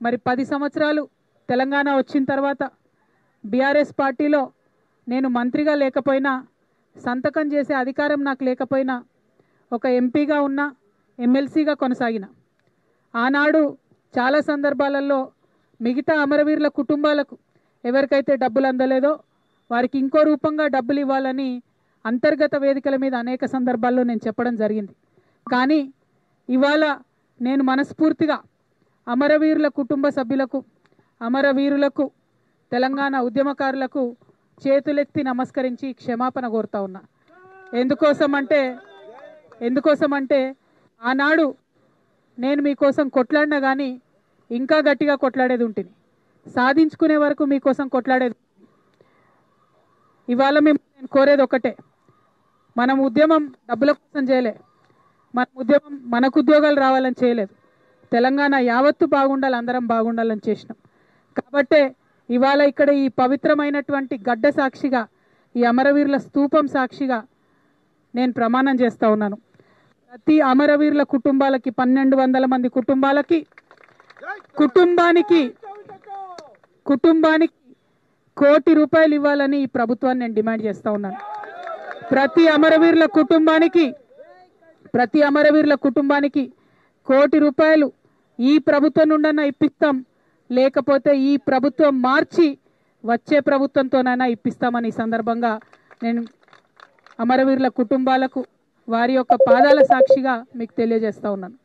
మరి 10 సంవత్సరాలు తెలంగాణ వచ్చిన తర్వాత బీఆర్ఎస్ పార్టీలో నేను మంత్రిగా లేకపోయినా, సంతకం చేసే అధికారం నాకు లేకపోయినా, ఒక ఎంపీగా ఉన్న, ఎమ్మెల్సీగా కొనసాగిన. ఆనాడు చాలా సందర్భాలలో మిగతా అమరవీరుల కుటుంబాలకు ఎవరికైతే డబ్బులు అందలేదో వారికి ఇంకో రూపంగా డబ్బులు ఇవ్వాలని అంతర్గత వేదికల మీద అనేక సందర్భాల్లో నేను చెప్పడం జరిగింది. కానీ ఇవాళ నేను మనస్ఫూర్తిగా అమరవీరుల కుటుంబ సభ్యులకు, అమరవీరులకు, తెలంగాణ ఉద్యమకారులకు చేతులెత్తి నమస్కరించి క్షమాపణ కోరుతా ఉన్నా. ఎందుకోసమంటే ఆనాడు నేను మీకోసం కొట్లాడినా కానీ ఇంకా గట్టిగా కొట్లాడేది ఉంటుంది, సాధించుకునే వరకు మీకోసం కొట్లాడేది. ఇవాళ నేను కోరేది ఒకటే, మనం ఉద్యమం డబ్బుల కోసం చేయలే, మన ఉద్యమం మనకు ఉద్యోగాలు రావాలని చేయలేదు, తెలంగాణ యావత్తు బాగుండాలి, అందరం బాగుండాలని చేసినాం. కాబట్టే ఇవాళ ఇక్కడ ఈ పవిత్రమైనటువంటి గడ్డ సాక్షిగా, ఈ అమరవీరుల స్తూపం సాక్షిగా నేను ప్రమాణం చేస్తూ ఉన్నాను. ప్రతి అమరవీరుల కుటుంబాలకి 1200 మంది కుటుంబానికి కుటుంబానికి ₹1 కోటి ఇవ్వాలని ఈ ప్రభుత్వాన్ని నేను డిమాండ్ చేస్తూ ఉన్నాను. ప్రతి అమరవీరుల కుటుంబానికి ₹1 కోటి ఈ ప్రభుత్వం నుండన్నా ఇప్పిస్తాం, లేకపోతే ఈ ప్రభుత్వం మార్చి వచ్చే ప్రభుత్వంతోనైనా ఇప్పిస్తామని ఈ సందర్భంగా నేను అమరవీరుల కుటుంబాలకు వారి యొక్క పాదాల సాక్షిగా మీకు తెలియజేస్తా ఉన్నాను.